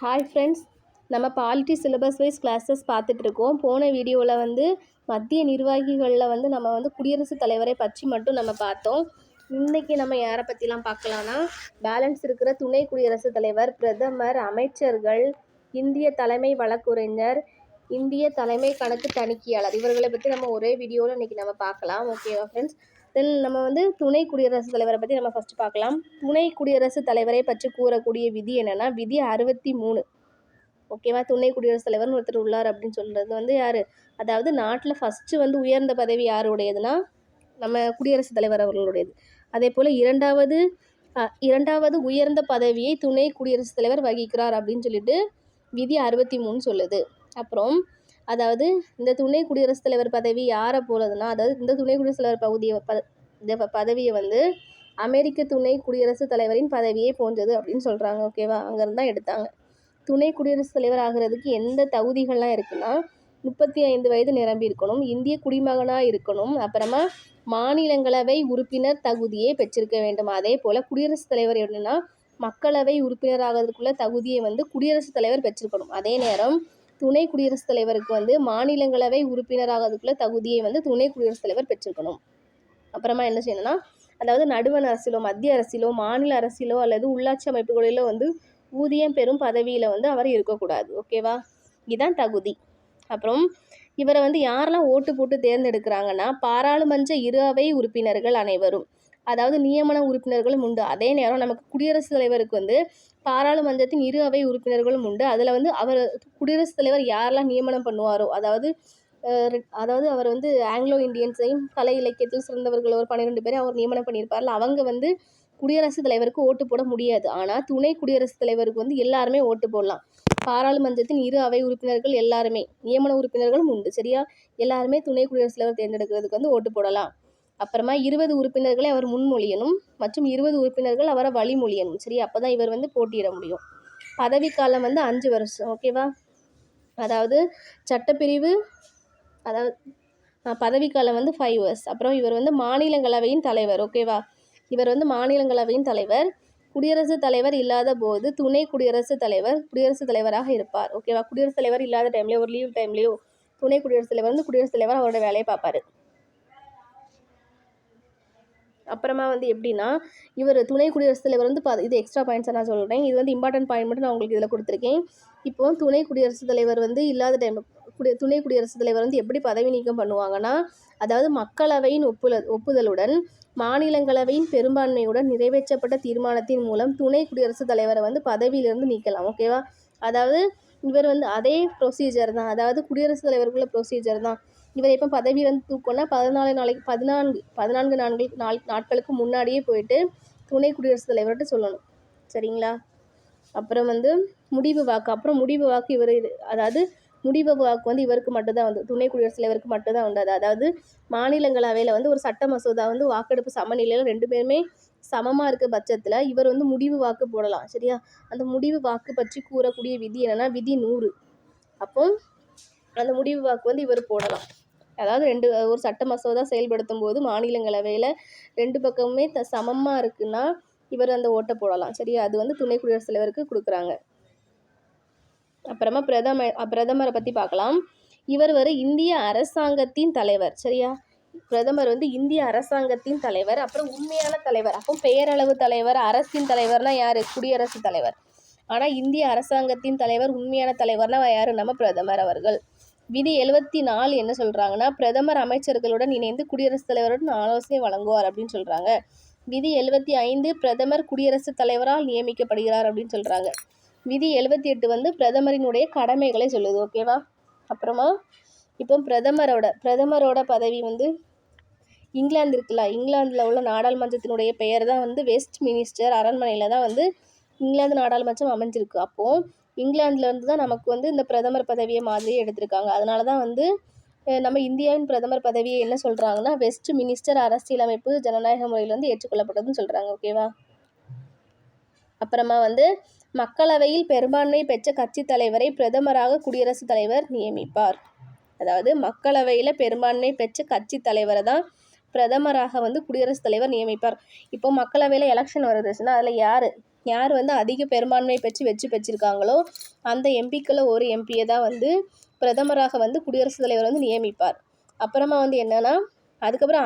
Hi friends, நம்ம polity syllabus wise classes பார்த்துட்ருக்கோம். போன வீடியோவில் மத்திய நிர்வாகிகளில் நம்ம குடியரசுத் தலைவரை பற்றி மட்டும் நம்ம பார்த்தோம். இன்றைக்கி நம்ம யாரை பற்றிலாம் பார்க்கலான்னா, பேலன்ஸ் இருக்கிற துணை குடியரசுத் தலைவர், பிரதமர், அமைச்சர்கள், இந்திய தலைமை வழக்குரைஞர், இந்திய தலைமை கணக்கு தணிக்கையாளர், இவர்களை பற்றி நம்ம ஒரே வீடியோவில் இன்றைக்கி நம்ம பார்க்கலாம். ஓகேவா ஃப்ரெண்ட்ஸ்? தென் நம்ம துணை குடியரசுத் தலைவரை பற்றி நம்ம ஃபஸ்ட்டு பார்க்கலாம். துணை குடியரசுத் தலைவரை பற்றி கூறக்கூடிய விதி என்னென்னா, விதி 63. ஓகேவா? துணை குடியரசுத் தலைவர்னு ஒருத்தர் உள்ளார் அப்படின்னு சொல்கிறது யார்? அதாவது நாட்டில் ஃபஸ்ட்டு உயர்ந்த பதவி யாருடையதுன்னா நம்ம குடியரசுத் தலைவர் அவர்களுடையது. அதே போல் இரண்டாவது உயர்ந்த பதவியை துணை குடியரசுத் தலைவர் வகிக்கிறார் அப்படின்னு சொல்லிட்டு விதி 63 சொல்லுது. அப்புறம் அதாவது இந்த துணை குடியரசுத் தலைவர் பதவி யாரை போலதுன்னா, அதாவது இந்த துணை குடியரசுத் தலைவர் பதவியை அமெரிக்க துணை குடியரசுத் தலைவரின் பதவியை போன்றது அப்படின்னு சொல்கிறாங்க. ஓகேவா? அங்கேருந்து தான் எடுத்தாங்க. துணை குடியரசுத் தலைவர் ஆகிறதுக்கு எந்த தகுதிகள்லாம் இருக்குன்னா, 35 வயது நிரம்பி இருக்கணும், இந்திய குடிமகனாக இருக்கணும், அப்புறமா மாநிலங்களவை உறுப்பினர் தகுதியை பெற்றிருக்க வேண்டும். அதே போல் குடியரசுத் தலைவர் என்னென்னா, மக்களவை உறுப்பினர் ஆகிறதுக்குள்ள தகுதியை குடியரசுத் தலைவர் பெற்றிருக்கணும். அதே நேரம் துணை குடியரசுத் தலைவருக்கு மாநிலங்களவை உறுப்பினர் ஆகிறதுக்குள்ள தகுதியை துணை குடியரசுத் தலைவர் பெற்றிருக்கணும். அப்புறமா என்ன செய்யணும்னா, அதாவது நடுவண் அரசியலோ, மத்திய அரசியலோ, மாநில அரசியலோ அல்லது உள்ளாட்சி அமைப்புகளிலோ ஊதியம் பெறும் பதவியில் அவர் இருக்கக்கூடாது. ஓகேவா? இதுதான் தகுதி. அப்புறம் இவரை யாரெல்லாம் ஓட்டு போட்டு தேர்ந்தெடுக்கிறாங்கன்னா, பாராளுமன்ற இரு அவை உறுப்பினர்கள் அனைவரும், அதாவது நியமன உறுப்பினர்களும் உண்டு. அதே நேரம் நமக்கு குடியரசுத் தலைவருக்கு பாராளுமன்றத்தின் இரு அவை உறுப்பினர்களும் உண்டு. அதில் அவர் குடியரசுத் தலைவர் யாரெல்லாம் நியமனம் பண்ணுவாரோ, அதாவது அவர் ஆங்கிலோ இந்தியன்ஸையும் கலை இலக்கியத்தில் சிறந்தவர்கள் ஒரு 12 பேரை அவர் நியமனம் பண்ணியிருப்பார்ல, அவங்க குடியரசுத் தலைவருக்கு ஓட்டு போட முடியாது. ஆனால் துணை குடியரசுத் தலைவருக்கு எல்லாருமே ஓட்டு போடலாம். பாராளுமன்றத்தின் இரு அவை உறுப்பினர்கள் எல்லாருமே, நியமன உறுப்பினர்களும் உண்டு. சரியா? எல்லாருமே துணை குடியரசுத் தலைவர் தேர்ந்தெடுக்கிறதுக்கு ஓட்டு போடலாம். அப்புறமா 20 உறுப்பினர்களை அவர் முன்மொழியணும் மற்றும் 20 உறுப்பினர்கள் அவரை வழிமொழியணும். சரி? அப்போ தான் இவர் போட்டியிட முடியும். பதவிக்காலம் 5 வருஷம். ஓகேவா? அதாவது சட்டப்பிரிவு, அதாவது பதவிக்காலம் 5 இயர்ஸ். அப்புறம் இவர் மாநிலங்களவையின் தலைவர். ஓகேவா? இவர் மாநிலங்களவையின் தலைவர். குடியரசுத் தலைவர் இல்லாத போது துணை குடியரசுத் தலைவராக இருப்பார். ஓகேவா? குடியரசுத் தலைவர் இல்லாத டைம்லேயோ, ஒரு லீவ் டைம்லேயோ துணை குடியரசுத் தலைவர் குடியரசுத் தலைவர் அவரோட வேலையை பார்ப்பார். அப்புறமா எப்படின்னா, இவர் துணை குடியரசுத் தலைவர் இது எக்ஸ்ட்ரா பாயிண்ட்ஸை நான் சொல்கிறேன். இது இம்பார்ட்டன்ட் பாயிண்ட் மட்டும் நான் உங்களுக்கு இதில் கொடுத்துருக்கேன். இப்போ துணை குடியரசுத் தலைவர் இல்லாத டைம் துணை குடியரசுத் தலைவர் எப்படி பதவி நீக்கம் பண்ணுவாங்கன்னா, அதாவது மக்களவையின் ஒப்புதலுடன் மாநிலங்களவையின் பெரும்பான்மையுடன் நிறைவேற்றப்பட்ட தீர்மானத்தின் மூலம் துணை குடியரசுத் தலைவரை பதவியிலிருந்து நீக்கலாம். ஓகேவா? அதாவது இவர் அதே ப்ரொசீஜர் தான், அதாவது குடியரசுத் தலைவருக்குள்ள ப்ரொசீஜர் தான். இவர் எப்போ பதவி தூக்கணும்னா 14 நாட்களுக்கு முன்னாடியே போயிட்டு துணை குடியரசுத் தலைவர்கிட்ட சொல்லணும். சரிங்களா? அப்புறம் முடிவு வாக்கு இவர், அதாவது முடிவு வாக்கு இவருக்கு மட்டும்தான் துணை குடியரசுத் தலைவருக்கு மட்டும்தான் உண்டு. அதாவது மாநிலங்களவையில் ஒரு சட்ட மசோதா வாக்கெடுப்பு சமநிலையில் 2 பேருமே சமமாக இருக்க பட்சத்தில் இவர் முடிவு வாக்கு போடலாம். சரியா? அந்த முடிவு வாக்கு பற்றி கூறக்கூடிய விதி என்னென்னா, விதி 100. அப்போ அந்த முடிவு வாக்கு இவர் போடலாம். அதாவது ஒரு சட்ட மசோதா செயல்படுத்தும் போது மாநிலங்களவையில் 2 பக்கமுமே சமமாக இருக்குன்னா இவர் அந்த ஓட்டை போடலாம். சரியா? அது துணை குடியரசுத் தலைவருக்கு கொடுக்குறாங்க. அப்புறமா பிரதமரை பற்றி பார்க்கலாம். இவர் இந்திய அரசாங்கத்தின் தலைவர். சரியா? பிரதமர் இந்திய அரசாங்கத்தின் தலைவர். அப்புறம் உண்மையான தலைவர். அப்போ பெயரளவு தலைவர், அரசின் தலைவர்னா யார்? குடியரசுத் தலைவர். ஆனால் இந்திய அரசாங்கத்தின் தலைவர், உண்மையான தலைவர்னா யார்? நம்ம பிரதமர் அவர்கள். விதி 74 என்ன சொல்கிறாங்கன்னா, பிரதமர் அமைச்சர்களுடன் இணைந்து குடியரசுத் தலைவருடன் ஆலோசனை வழங்குவார் அப்படின்னு சொல்கிறாங்க. விதி 75 பிரதமர் குடியரசுத் தலைவரால் நியமிக்கப்படுகிறார் அப்படின்னு சொல்கிறாங்க. விதி 78 பிரதமரினுடைய கடமைகளை சொல்லுது. ஓகேவா? அப்புறமா இப்போ பிரதமரோட பதவி இங்கிலாந்து இருக்குல்ல, இங்கிலாந்தில் உள்ள நாடாளுமன்றத்தினுடைய பெயர் தான் வெஸ்ட் மினிஸ்டர் அரண்மனையில் தான் இங்கிலாந்து நாடாளுமன்றம் அமைஞ்சிருக்கு. அப்போது இங்கிலாந்துலேருந்து தான் நமக்கு இந்த பிரதமர் பதவியை மாதிரியே எடுத்திருக்காங்க. அதனால தான் நம்ம இந்தியாவின் பிரதமர் பதவியை என்ன சொல்கிறாங்கன்னா, வெஸ்ட் மினிஸ்டர் அரசியலமைப்பு ஜனநாயக முறையில் ஏற்றுக்கொள்ளப்பட்டதுன்னு சொல்கிறாங்க. ஓகேவா? அப்புறமா மக்களவையில் பெரும்பான்மை பெற்ற கட்சி தலைவரை பிரதமராக குடியரசுத் தலைவர் நியமிப்பார். அதாவது மக்களவையில் பெரும்பான்மை பெற்ற கட்சி தலைவரை தான் பிரதமராக குடியரசுத் தலைவர் நியமிப்பார். இப்போ மக்களவையில் எலெக்ஷன் வருதுன்னா அதில் யார் யார் வந்து அதிக பெரும்பான்மை பெற்று வெற்றி பெற்றிருக்காங்களோ அந்த எம்பிக்களில் ஒரு எம்பியை தான் வந்து பிரதமராக வந்து குடியரசுத் தலைவர் வந்து நியமிப்பார். அப்புறமா வந்து என்னென்னா அதுக்கப்புறம்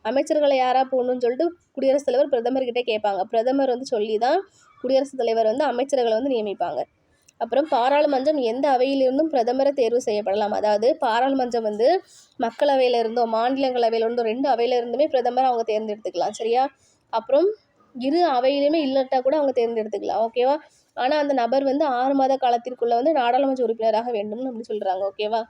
அமைச்சர்களை யாராக போடணும்னு சொல்லிட்டு குடியரசுத் தலைவர் பிரதமர்கிட்ட கேட்பாங்க. பிரதமர் வந்து சொல்லி தான் குடியரசுத் தலைவர் வந்து அமைச்சர்களை வந்து நியமிப்பாங்க. அப்புறம் பாராளுமன்றம் எந்த அவையிலிருந்தும் பிரதமரை தேர்வு செய்யப்படலாம். அதாவது பாராளுமன்றம் வந்து மக்களவையிலிருந்தோ மாநிலங்களவையிலிருந்தோ 2 அவையிலிருந்துமே பிரதமரை அவங்க தேர்ந்தெடுத்துக்கலாம். சரியா? அப்புறம் இரு அவையிலுமே இல்லாட்டா கூட அவங்க தேர்ந்தெடுத்துக்கலாம். ஓகேவா? ஆனால் அந்த நபர் வந்து 6 மாத காலத்திற்குள்ளே வந்து நாடாளுமன்ற உறுப்பினராக வேண்டும் அப்படின்னு சொல்கிறாங்க. ஓகேவா?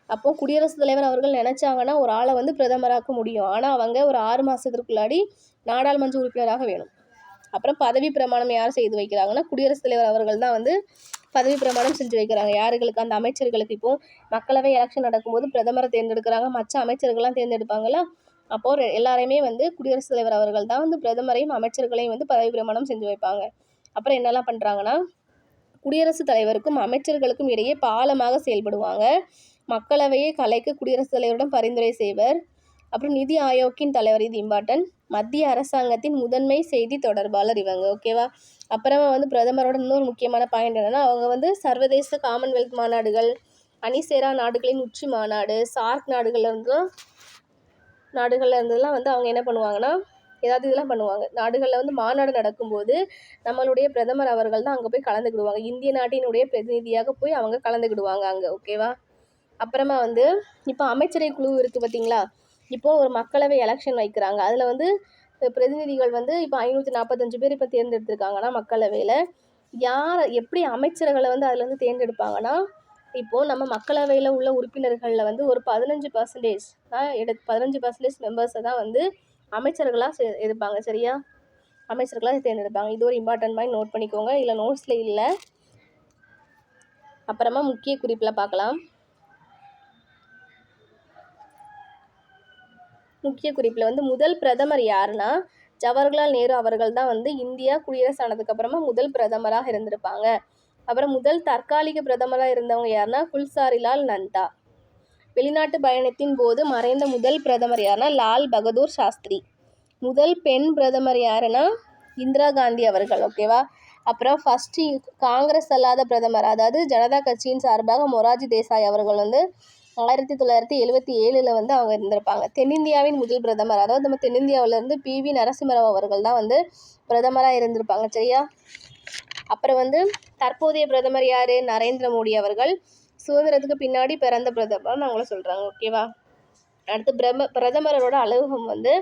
அப்போ குடியரசுத் தலைவர் அவர்கள் நினச்சாங்கன்னா ஒரு ஆளை வந்து பிரதமராக்க முடியும். ஆனால் அவங்க ஒரு 6 மாதத்திற்குள்ளாடி நாடாளுமன்ற உறுப்பினராக வேணும். அப்புறம் பதவி பிரமாணம் யார் செய்து வைக்கிறாங்கன்னா குடியரசுத் தலைவர் அவர்கள் தான் வந்து பதவி பிரமாணம் செஞ்சு வைக்கிறாங்க. யாருகளுக்கு? அந்த அமைச்சர்களுக்கு. இப்போது மக்களவை எலெக்ஷன் நடக்கும்போது பிரதமரை தேர்ந்தெடுக்கிறாங்க, மற்ற அமைச்சர்கள்லாம் தேர்ந்தெடுப்பாங்களா? அப்போது எல்லாரையுமே வந்து குடியரசுத் தலைவர் அவர்கள் தான் வந்து பிரதமரையும் அமைச்சர்களையும் வந்து பதவி பிரமாணம் செஞ்சு வைப்பாங்க. அப்புறம் என்னெல்லாம் பண்ணுறாங்கன்னா குடியரசுத் தலைவருக்கும் அமைச்சர்களுக்கும் இடையே பாலமாக செயல்படுவாங்க. மக்களவையை கலைக்க குடியரசுத் தலைவரிடம் பரிந்துரை செய்வர். அப்புறம் நிதி ஆயோக்கின் தலைவர், இது இம்பார்ட்டன்ட், மத்திய அரசாங்கத்தின் முதன்மை செய்தி தொடர்பாளர் இவங்க. ஓகேவா? அப்புறமா வந்து பிரதமரோட இன்னொரு முக்கியமான பாயிண்ட் என்னென்னா அவங்க வந்து சர்வதேச காமன்வெல்த் மாநாடுகள், அணிசேரா நாடுகளின் உச்சி மாநாடு, சார்க் நாடுகள்ல இருந்தெல்லாம் வந்து அவங்க என்ன பண்ணுவாங்கன்னா ஏதாவது இதெல்லாம் பண்ணுவாங்க. நாடுகளில் வந்து மாநாடு நடக்கும்போது நம்மளுடைய பிரதமர் அவர்கள் தான் அங்கே போய் கலந்துக்கிடுவாங்க. இந்திய நாட்டினுடைய பிரதிநிதியாக போய் அவங்க கலந்துக்கிடுவாங்க அங்கே. ஓகேவா? அப்புறமா வந்து இப்போ அமைச்சரை குழு இருக்குது பார்த்தீங்களா? இப்போது ஒரு மக்களவை எலெக்ஷன் வைக்கிறாங்க. அதில் வந்து பிரதிநிதிகள் வந்து இப்போ 545 பேர் இப்போ தேர்ந்தெடுத்திருக்காங்கன்னா மக்களவையில் எப்படி அமைச்சர்களை வந்து அதில் வந்து தேர்ந்தெடுப்பாங்கன்னா இப்போது நம்ம மக்களவையில் உள்ள உறுப்பினர்களில் வந்து ஒரு 15% மெம்பர்ஸை தான் வந்து அமைச்சர்களாக எடுப்பாங்க. சரியா? அமைச்சர்களாக தேர்ந்தெடுப்பாங்க. இது ஒரு இம்பார்ட்டன்ட் பாயிண்ட், நோட் பண்ணிக்கோங்க. இல்லை நோட்ஸில் இல்லை. அப்புறமா முக்கிய குறிப்பில் பார்க்கலாம். முக்கிய குறிப்பில் வந்து முதல் பிரதமர் யாருன்னா ஜவஹர்லால் நேரு அவர்கள் தான் வந்து இந்தியா குடியரசு ஆனதுக்கு அப்புறமா முதல் பிரதமராக இருந்திருப்பாங்க. அப்புறம் முதல் தற்காலிக பிரதமராக இருந்தவங்க யாருன்னா குல்சாரிலால் நந்தா. வெளிநாட்டு பயணத்தின் போது மறைந்த முதல் பிரதமர் யாருன்னா லால் பகதூர் சாஸ்திரி. முதல் பெண் பிரதமர் யாருன்னா இந்திரா காந்தி அவர்கள். ஓகேவா? அப்புறம் ஃபஸ்ட்டு காங்கிரஸ் அல்லாத பிரதமர், அதாவது ஜனதா கட்சியின் சார்பாக மொரார்ஜி தேசாய் அவர்கள் வந்து 1977 வந்து அவங்க இருந்திருப்பாங்க. தென்னிந்தியாவின் முதல் பிரதமர், அதாவது நம்ம தென்னிந்தியாவிலேருந்து PV நரசிம்மராவ் அவர்கள் தான் வந்து பிரதமராக இருந்திருப்பாங்க. சரியா? அப்புறம் வந்து தற்போதைய பிரதமர் யார்? நரேந்திர மோடி அவர்கள். சுதந்திரத்துக்கு பின்னாடி பிறந்த பிரதமர்னு அவங்கள சொல்கிறாங்க. ஓகேவா? அடுத்து பிரதமரோட அலுவலகம் வந்து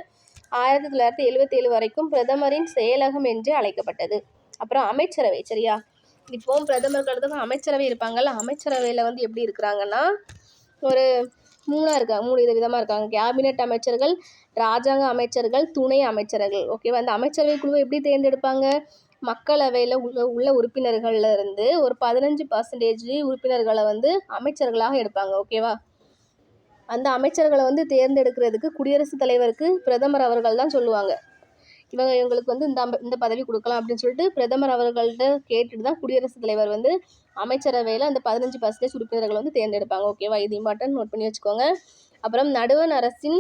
1977 வரைக்கும் பிரதமரின் செயலகம் என்று அழைக்கப்பட்டது. அப்புறம் அமைச்சரவை. சரியா? இப்போ பிரதமருக்கு அடுத்து அமைச்சரவை இருப்பாங்கல்ல, அமைச்சரவையில் வந்து எப்படி இருக்கிறாங்கன்னா ஒரு 3 விதமாக இருக்காங்க. கேபினெட் அமைச்சர்கள், ராஜாங்க அமைச்சர்கள், துணை அமைச்சர்கள். ஓகேவா? அந்த அமைச்சரவை குழுவை எப்படி தேர்ந்தெடுப்பாங்க? மக்களவையில் உள்ள உறுப்பினர்கள்ல இருந்து ஒரு 15% உறுப்பினர்களை வந்து அமைச்சர்களாக எடுப்பாங்க. ஓகேவா? அந்த அமைச்சர்களை வந்து தேர்ந்தெடுக்கிறதுக்கு குடியரசுத் தலைவருக்கு பிரதமர் அவர்கள் தான் சொல்லுவாங்க. இவங்களுக்கு வந்து இந்த பதவி கொடுக்கலாம் அப்படின்னு சொல்லிட்டு பிரதமர் அவர்கள்ட்ட கேட்டுட்டு தான் குடியரசுத் தலைவர் வந்து அமைச்சரவையில் அந்த 15% உறுப்பினர்கள் வந்து தேர்ந்தெடுப்பாங்க. ஓகேவா? இது இம்பார்ட்டன்ட், நோட் பண்ணி வச்சுக்கோங்க. அப்புறம் நடுவண் அரசின்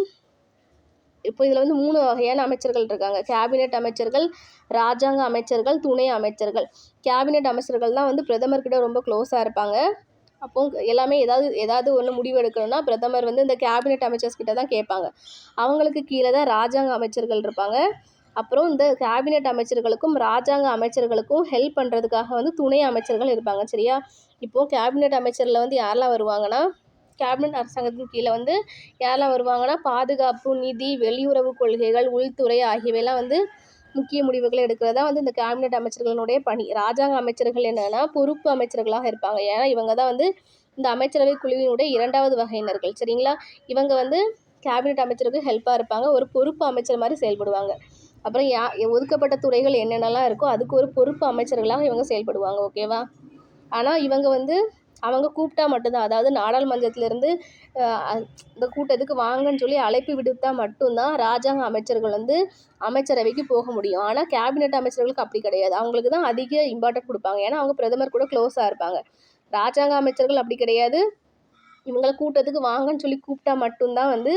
இப்போ இதில் வந்து 3 வகையான அமைச்சர்கள் இருக்காங்க. கேபினெட் அமைச்சர்கள், ராஜாங்க அமைச்சர்கள், துணை அமைச்சர்கள். கேபினெட் அமைச்சர்கள் தான் வந்து பிரதமர்கிட்ட ரொம்ப க்ளோஸாக இருப்பாங்க. அப்போ எல்லாமே ஏதாவது ஒன்று முடிவு எடுக்கணும்னா பிரதமர் வந்து இந்த கேபினெட் அமைச்சர்ஸ் கிட்ட தான் கேட்பாங்க. அவங்களுக்கு கீழே தான் ராஜாங்க அமைச்சர்கள் இருப்பாங்க. அப்புறம் இந்த கேபினெட் அமைச்சர்களுக்கும் ராஜாங்க அமைச்சர்களுக்கும் ஹெல்ப் பண்ணுறதுக்காக வந்து துணை அமைச்சர்கள் இருப்பாங்க. சரியா? இப்போது கேபினெட் அமைச்சரில் வந்து யாரெல்லாம் வருவாங்கன்னா கேபினெட் அரசாங்கத்தின் கீழே வந்து யாரெல்லாம் வருவாங்கன்னா பாதுகாப்பு, நிதி, வெளியுறவு கொள்கைகள், உள்துறை ஆகியவையெல்லாம் வந்து முக்கிய முடிவுகளை எடுக்கிறதா வந்து இந்த கேபினெட் அமைச்சர்களுடைய பணி. ராஜாங்க அமைச்சர்கள் என்னென்னா பொறுப்பு அமைச்சர்களாக இருப்பாங்க. ஏன்னா இவங்க தான் வந்து இந்த அமைச்சரவை குழுவினுடைய 2வது வகையினர்கள். சரிங்களா? இவங்க வந்து கேபினெட் அமைச்சருக்கு ஹெல்ப்பாக இருப்பாங்க. ஒரு பொறுப்பு அமைச்சர் மாதிரி செயல்படுவாங்க. அப்புறம் ஒதுக்கப்பட்ட துறைகள் என்னென்னலாம் இருக்கோ அதுக்கு ஒரு பொறுப்பு அமைச்சர்களாக இவங்க செயல்படுவாங்க. ஓகேவா? ஆனால் இவங்க வந்து அவங்க கூப்பிட்டா மட்டும்தான், அதாவது நாடாளுமன்றத்திலேருந்து இந்த கூட்டத்துக்கு வாங்கன்னு சொல்லி அழைப்பு விடுத்தா மட்டும்தான் ராஜாங்க அமைச்சர்கள் வந்து அமைச்சரவைக்கு போக முடியும். ஆனால் கேபினெட் அமைச்சர்களுக்கு அப்படி கிடையாது. அவங்களுக்கு தான் அதிக இம்பார்ட்டன்ட் கொடுப்பாங்க. ஏன்னா அவங்க பிரதமர் கூட க்ளோஸாக இருப்பாங்க. ராஜாங்க அமைச்சர்கள் அப்படி கிடையாது. இவங்களை கூட்டத்துக்கு வாங்கன்னு சொல்லி கூப்பிட்டா மட்டும்தான் வந்து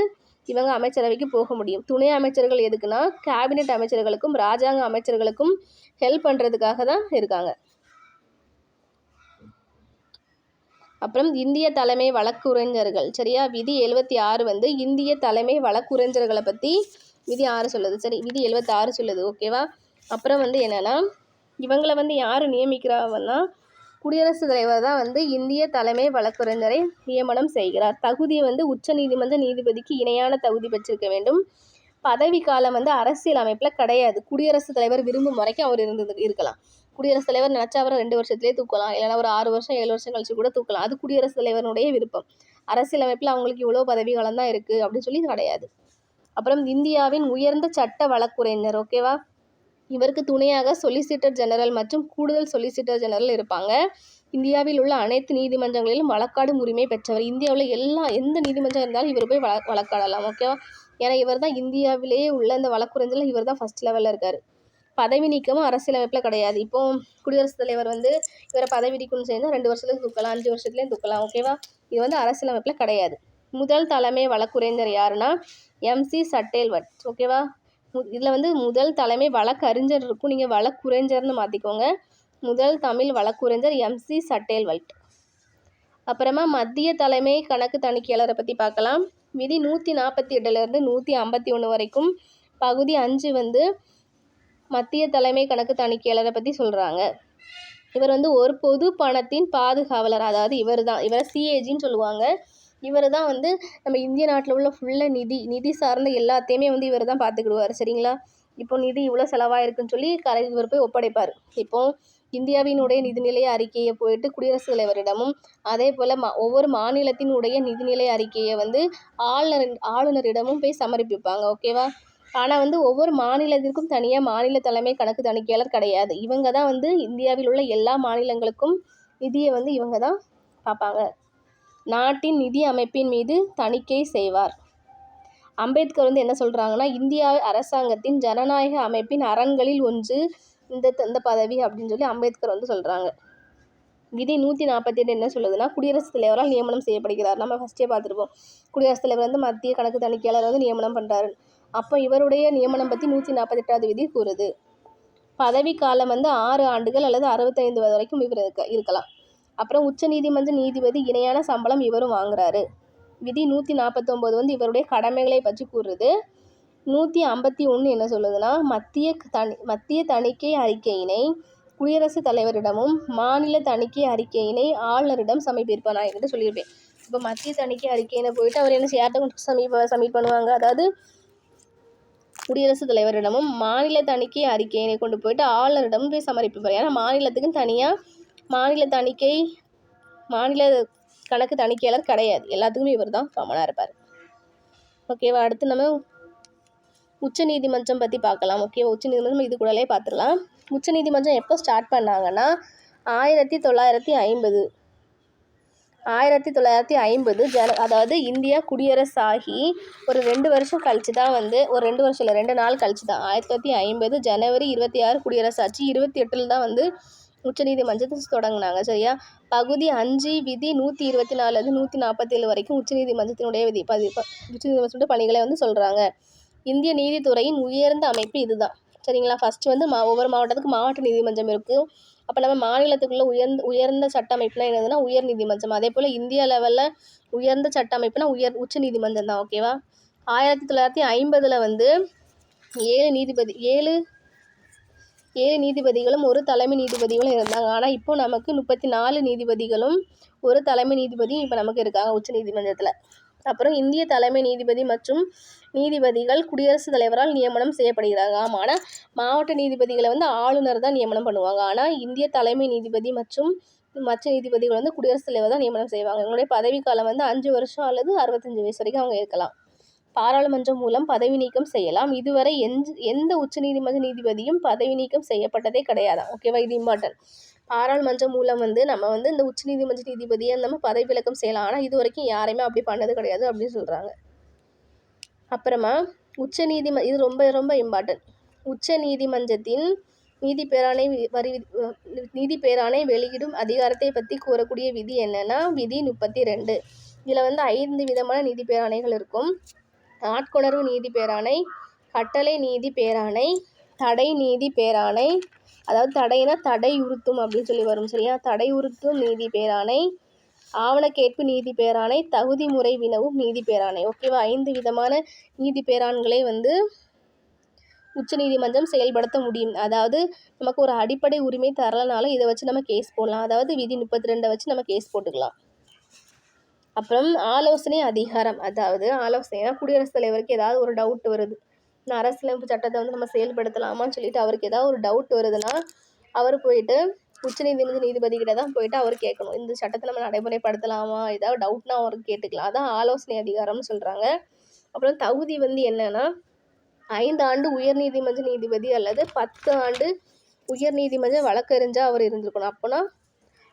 இவங்க அமைச்சரவைக்கு போக முடியும். துணை அமைச்சர்கள் எதுக்குன்னா கேபினெட் அமைச்சர்களுக்கும் ராஜாங்க அமைச்சர்களுக்கும் ஹெல்ப் பண்ணுறதுக்காக தான் இருக்காங்க. அப்புறம் இந்திய தலைமை வழக்குரைஞர்கள், சரியா? விதி 76 வந்து இந்திய தலைமை வழக்குரைஞர்களை பற்றி விதி 6 சொல்லுது. சரி, விதி 76 சொல்லுது. ஓகேவா? அப்புறம் வந்து என்னென்னா இவங்களை வந்து யார் நியமிக்கிறாங்கன்னா குடியரசுத் தலைவர் தான் வந்து இந்திய தலைமை வழக்குரைஞரை நியமனம் செய்கிறார். தகுதி வந்து உச்ச நீதிமன்ற நீதிபதிக்கு இணையான தகுதி பெற்றிருக்க வேண்டும். பதவி காலம் வந்து அரசியல் அமைப்பில் கிடையாது. குடியரசுத் தலைவர் விரும்பும் வரைக்கும் அவர் இருக்கலாம். குடியரசுத் தலைவர் நினச்சா அவரை 2 வருஷத்துலேயே தூக்கலாம், இல்லைனா ஒரு 6 வருஷம் 7 வருஷம் கழிச்சு கூட தூக்கலாம். அது குடியரசுத் தலைவருடைய விருப்பம். அரசியல் அமைப்பில் அவங்களுக்கு இவ்வளோ பதவி காலம் தான் இருக்குது அப்படின்னு சொல்லி கிடையாது. அப்புறம் இந்தியாவின் உயர்ந்த சட்ட வழக்குரைஞர், ஓகேவா? இவருக்கு துணையாக சொலிசிட்டர் ஜெனரல் மற்றும் கூடுதல் சொலிசிட்டர் ஜெனரல் இருப்பாங்க. இந்தியாவில் உள்ள அனைத்து நீதிமன்றங்களிலும் வழக்காடும் உரிமை பெற்றவர். இந்தியாவில் எந்த நீதிமன்றம் இருந்தாலும் இவர் போய் வழக்காடலாம். ஓகேவா? ஏன்னா இவர் தான் இந்தியாவிலேயே உள்ள இந்த வழக்குரைஞர்கள் இவர் தான் ஃபர்ஸ்ட் லெவலில் இருக்கார். பதவி நீக்கமும் அரசியலமைப்பில் கிடையாது. இப்போ குடியரசுத் தலைவர் வந்து இவரை பதவி நீக்கம்னு செய்யணும், 2 வருஷத்துலேயும் தூக்கலாம், 5 வருஷத்துலேயும் தூக்கலாம். ஓகேவா? இது வந்து அரசியலமைப்பில் கிடையாது. முதல் தலைமை வழக்குரைஞர் யாருன்னா MC சட்டேல்வட். ஓகேவா? இதில் வந்து முதல் தலைமை வழக்கறிஞர் இருக்கும், நீங்கள் வழக்குரைஞர்னு மாற்றிக்கோங்க. முதல் தமிழ் வழக்குரைஞர் MC சட்டேல்வட். அப்புறமா மத்திய தலைமை கணக்கு தணிக்கையாளரை பற்றி பார்க்கலாம். விதி 148 151 வரைக்கும் பகுதி 5 வந்து மத்திய தலைமை கணக்கு தணிக்கையாளரை பற்றி சொல்கிறாங்க. இவர் வந்து ஒரு பொது பணத்தின் பாதுகாவலர், அதாவது இவரை CAGன்னு சொல்லுவாங்க. இவர் தான் வந்து நம்ம இந்திய நாட்டில் உள்ள ஃபுல்லாக நிதி சார்ந்த எல்லாத்தையுமே வந்து இவர் தான் பார்த்துக்கிடுவார். சரிங்களா? இப்போ நிதி இவ்வளோ செலவாயிருக்குன்னு சொல்லி இவர் போய் ஒப்படைப்பார். இப்போ இந்தியாவினுடைய நிதிநிலை அறிக்கையை போயிட்டு குடியரசுத் தலைவரிடமும், அதே போல் ஒவ்வொரு மாநிலத்தினுடைய நிதிநிலை அறிக்கையை வந்து ஆளுநரிடமும் போய் சமர்ப்பிப்பாங்க. ஓகேவா? ஆனால் வந்து ஒவ்வொரு மாநிலத்திற்கும் தனியாக மாநில தலைமை கணக்கு தணிக்கையாளர் கிடையாது. இவங்க தான் வந்து இந்தியாவில் உள்ள எல்லா மாநிலங்களுக்கும் நிதியை வந்து இவங்க தான் பார்ப்பாங்க. நாட்டின் நிதி அமைப்பின் மீது தணிக்கை செய்வார். அம்பேத்கர் வந்து என்ன சொல்கிறாங்கன்னா இந்தியா அரசாங்கத்தின் ஜனநாயக அமைப்பின் அரண்களில் ஒன்று இந்த பதவி அப்படின்னு சொல்லி அம்பேத்கர் வந்து சொல்கிறாங்க. விதி 148 என்ன சொல்லுதுன்னா குடியரசுத் தலைவரால் நியமனம் செய்யப்படுகிறார். நம்ம ஃபஸ்ட்டே பார்த்துருப்போம். குடியரசுத் தலைவர் வந்து மத்திய கணக்கு தணிக்கையாளர் வந்து நியமனம் பண்ணுறாரு. அப்போ இவருடைய நியமனம் பற்றி 148வது விதி கூறுது. பதவி காலம் வந்து 6 ஆண்டுகள் அல்லது 65 வரைக்கும் இவர் இருக்கலாம். அப்புறம் உச்ச நீதிமன்ற நீதிபதி இணையான சம்பளம் இவரும் வாங்குறாரு. விதி 149 வந்து இவருடைய கடமைகளை பற்றி கூறுது. 151 என்ன சொல்லுதுன்னா மத்திய தணிக்கை அறிக்கையினை குடியரசுத் தலைவரிடமும் மாநில தணிக்கை அறிக்கையினை ஆளுநரிடம் சமர்ப்பிப்பார். நான் என்கிட்ட சொல்லியிருப்பேன். இப்போ மத்திய தணிக்கை அறிக்கையினை போயிட்டு அவர் என்ன யார்கிட்ட சப்மிட் பண்ணுவாங்க, அதாவது குடியரசுத் தலைவரிடமும் மாநில தணிக்கை அறிக்கையினை கொண்டு போயிட்டு ஆளுநரிடமும் போய் சமர்ப்பிப்பார். ஏன்னா மாநிலத்துக்குன்னு தனியாக மாநில கணக்கு தணிக்கையாளர் கிடையாது. எல்லாத்துக்குமே இவர் தான் காமனாக இருப்பார். ஓகேவா? அடுத்து நம்ம உச்ச நீதிமன்றம் பற்றி பார்க்கலாம். ஓகேவா? உச்ச நீதிமன்றம் இது கூடலே பார்த்துடலாம். உச்ச நீதிமன்றம் எப்போ ஸ்டார்ட் பண்ணாங்கன்னா 1950 அதாவது இந்தியா குடியரசாகி ஒரு 2 வருஷம் கழிச்சு தான் வந்து ஒரு 2 வருஷம் இல்லை 2 நாள் கழிச்சு தான் 1950 ஜனவரி 26 குடியரசாச்சு. 28 தான் வந்து உச்சநீதிமன்றத்தை தொடங்கினாங்க. சரியா? பகுதி 5 விதி 124 147 வரைக்கும் உச்சநீதிமன்றத்தினுடைய உச்சநீதிமன்றத்துடைய பணிகளை வந்து சொல்கிறாங்க. இந்திய நீதித்துறையின் உயர்ந்த அமைப்பு இதுதான். சரிங்களா? ஃபஸ்ட்டு வந்து ஒவ்வொரு மாவட்டத்துக்கும் மாவட்ட நீதிமன்றம் இருக்குது. அப்போ நம்ம மாநிலத்துக்குள்ளே உயர்ந்த சட்ட அமைப்புனா என்னதுன்னா உயர் நீதிமன்றம். அதே போல் இந்தியா லெவலில் உயர்ந்த சட்ட அமைப்புனா உச்ச நீதிமன்றம் தான். ஓகேவா? 1950 வந்து 7 நீதிபதிகளும் ஒரு தலைமை நீதிபதிகளும் இருந்தாங்க. ஆனால் இப்போ நமக்கு 34 நீதிபதிகளும் ஒரு தலைமை நீதிபதியும் இப்போ நமக்கு இருக்காங்க உச்ச நீதிமன்றத்தில். அப்புறம் இந்திய தலைமை நீதிபதி மற்றும் நீதிபதிகள் குடியரசுத் தலைவரால் நியமனம் செய்யப்படுகிறாங்க. ஆமாம், ஆனால் மாவட்ட நீதிபதிகளை வந்து ஆளுநர் தான் நியமனம் பண்ணுவாங்க. ஆனால் இந்திய தலைமை நீதிபதி மற்றும் மற்ற நீதிபதிகள் வந்து குடியரசுத் தலைவர் தான் நியமனம் செய்வாங்க. இவங்களுடைய பதவிக்காலம் வந்து 5 வருஷம் அல்லது 65 வயசு வரைக்கும் அவங்க இருக்கலாம். பாராளுமன்றம் மூலம் பதவி நீக்கம் செய்யலாம். இதுவரை எந்த உச்ச நீதிமன்ற நீதிபதியும் பதவி நீக்கம் செய்யப்பட்டதே கிடையாது. ஓகேவா? இது இம்பார்ட்டன்ட். பாராளுமன்றம் மூலம் வந்து நம்ம வந்து இந்த உச்ச நீதிமன்ற நீதிபதியை நம்ம பதவி விலக்கம் செய்யலாம். ஆனால் இது வரைக்கும் யாரையுமே அப்படி பண்ணது கிடையாது அப்படின்னு சொல்கிறாங்க. அப்புறமா இது ரொம்ப ரொம்ப இம்பார்ட்டன்ட். உச்ச நீதிமன்றத்தின் நீதி பேராணை வெளியிடும் அதிகாரத்தை பற்றி கூறக்கூடிய விதி என்னன்னா விதி 32. இதில் வந்து 5 விதமான நீதி பேராணைகள் இருக்கும். ஆட்கொணர்வு நீதி பேராணை, கட்டளை நீதி பேராணை, தடை நீதி பேராணை, அதாவது தடைனா தடை உறுத்தும் அப்படின்னு சொல்லி வரும் சரியா, தடை உறுத்தும் நீதி பேராணை, ஆவணக்கேட்பு நீதி பேராணை, தகுதி முறை வினவும் நீதி பேராணை. ஓகேவா, 5 விதமான நீதி பேராண்களை வந்து உச்சநீதிமன்றம் செயல்படுத்த முடியும். அதாவது நமக்கு ஒரு அடிப்படை உரிமை தரலனாலும் இதை வச்சு நம்ம கேஸ் போடலாம். அதாவது விதி 32 வச்சு நம்ம கேஸ் போட்டுக்கலாம். அப்புறம் ஆலோசனை அதிகாரம், அதாவது ஆலோசனைனா குடியரசுத் தலைவருக்கு ஏதாவது ஒரு டவுட் வருது, இந்த அரசியலமைப்பு சட்டத்தை வந்து நம்ம செயல்படுத்தலாமான்னு சொல்லிட்டு அவருக்கு ஏதாவது ஒரு டவுட் வருதுன்னா அவர் போயிட்டு உச்சநீதிமன்ற நீதிபதிகிட்ட தான் போயிட்டு அவர் கேட்கணும், இந்த சட்டத்தை நம்ம நடைமுறைப்படுத்தலாமா, ஏதாவது டவுட்னா அவருக்கு கேட்டுக்கலாம். அதான் ஆலோசனை அதிகாரம்னு சொல்கிறாங்க. அப்புறம் தகுதி வந்து என்னன்னா 5 ஆண்டு உயர்நீதிமன்ற நீதிபதி அல்லது 10 ஆண்டு உயர்நீதிமன்ற வழக்கறிஞராக அவர் இருந்திருக்கணும். அப்போனா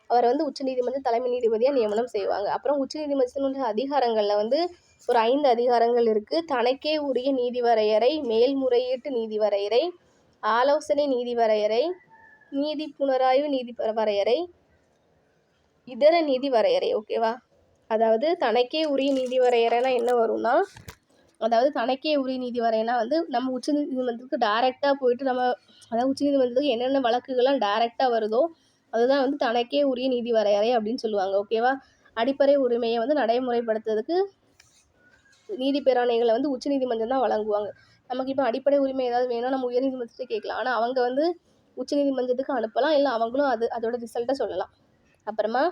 அவரை வந்து உச்சநீதிமன்ற தலைமை நீதிபதியாக நியமனம் செய்வாங்க. அப்புறம் உச்சநீதிமன்றத்தினுடைய அதிகாரங்களில் வந்து ஒரு 5 அதிகாரங்கள் இருக்குது. தனக்கே உரிய நீதி வரையறை, மேல்முறையீட்டு நீதி வரையறை, ஆலோசனை நீதி வரையறை, நீதி புனராய்வு நீதி வரையறை, இதர நீதி வரையறை. ஓகேவா, அதாவது தனக்கே உரிய நீதி வரையறைனா என்ன வரும்னா, அதாவது தனக்கே உரிய நீதி வரையறைனா வந்து நம்ம உச்சநீதிமன்றத்துக்கு டைரெக்டாக போயிட்டு நம்ம, அதாவது உச்சநீதிமன்றத்துக்கு என்னென்ன வழக்குகள்லாம் டைரெக்டாக வருதோ அதுதான் வந்து தனக்கே உரிய நீதி வரையறை அப்படின்னு சொல்லுவாங்க. ஓகேவா, அடிப்படை உரிமையை வந்து நடைமுறைப்படுத்துறதுக்கு நீதி பேராணைகளை வந்து உச்சநீதிமன்றம் தான் வழங்குவாங்க. நமக்கு இப்போ அடிப்படை உரிமை ஏதாவது வேணும்னா நம்ம உயர்நீதிமன்றத்தை கேட்கலாம். ஆனால் அவங்க வந்து உச்சநீதிமன்றத்துக்கு அனுப்பலாம், இல்லை அவங்களும் அதோட ரிசல்ட்டை சொல்லலாம். அப்புறமா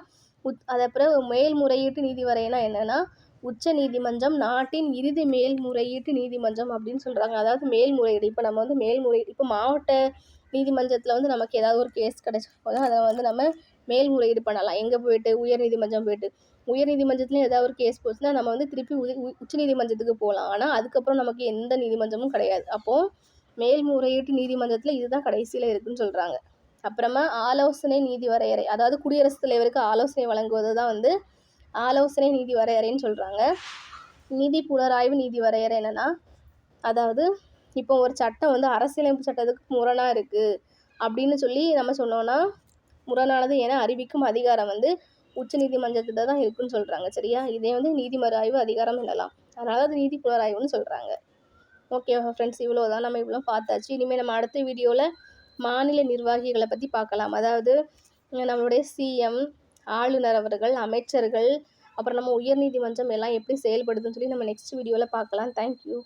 அப்புறம் மேல்முறையீட்டு நீதி வரையறைனா என்னென்னா, உச்ச நீதிமன்றம் நாட்டின் இறுதி மேல்முறையீட்டு நீதிமன்றம் அப்படின்னு சொல்கிறாங்க. அதாவது மேல்முறையீடு, இப்போ நம்ம வந்து இப்போ மாவட்ட நீதிமன்றத்தில் வந்து நமக்கு ஏதாவது ஒரு கேஸ் கிடைச்சா அதை வந்து நம்ம மேல்முறையீடு பண்ணலாம். எங்கே போயிட்டு, உயர்நீதிமன்றம் போயிட்டு. உயர்நீதிமன்றத்துலேயும் ஏதாவது ஒரு கேஸ் போச்சுன்னா நம்ம வந்து திருப்பி உச்சநீதிமன்றத்துக்கு போகலாம். ஆனால் அதுக்கப்புறம் நமக்கு எந்த நீதிமன்றமும் கிடையாது. அப்போது மேல்முறையீட்டு நீதிமன்றத்தில் இதுதான் கடைசியில் இருக்குதுன்னு சொல்கிறாங்க. அப்புறமா ஆலோசனை நீதி வரையறை, அதாவது குடியரசுத் தலைவருக்கு ஆலோசனை வழங்குவது தான் வந்து ஆலோசனை நீதி வரையறைன்னு சொல்கிறாங்க. நீதி புனராய்வு நீதி வரையறை என்னென்னா, அதாவது இப்போ ஒரு சட்டம் வந்து அரசியலமைப்பு சட்டத்துக்கு முரணாக இருக்குது அப்படின்னு சொல்லி நம்ம சொன்னோன்னா, முரணானது என அறிவிக்கும் அதிகாரம் வந்து உச்சநீதிமன்றத்திட்ட தான் இருக்குன்னு சொல்கிறாங்க. சரியா, இதே வந்து நீதி மறுஆய்வு அதிகாரம் என்னலாம், அதனால அது நீதி புனராய்வுன்னு சொல்கிறாங்க. ஓகேவா ஃப்ரெண்ட்ஸ், இவ்வளோ தான், நம்ம இவ்வளோ பார்த்தாச்சு. இனிமேல் நம்ம அடுத்த வீடியோவில் மாநில நிர்வாகிகளை பற்றி பார்க்கலாம். அதாவது நம்மளுடைய சிஎம், ஆளுநர் அவர்கள், அமைச்சர்கள், அப்புறம் நம்ம உயர்நீதிமன்றம் எல்லாம் எப்படி செயல்படுதுன்னு சொல்லி நம்ம நெக்ஸ்ட் வீடியோவில் பார்க்கலாம். தேங்க்யூ.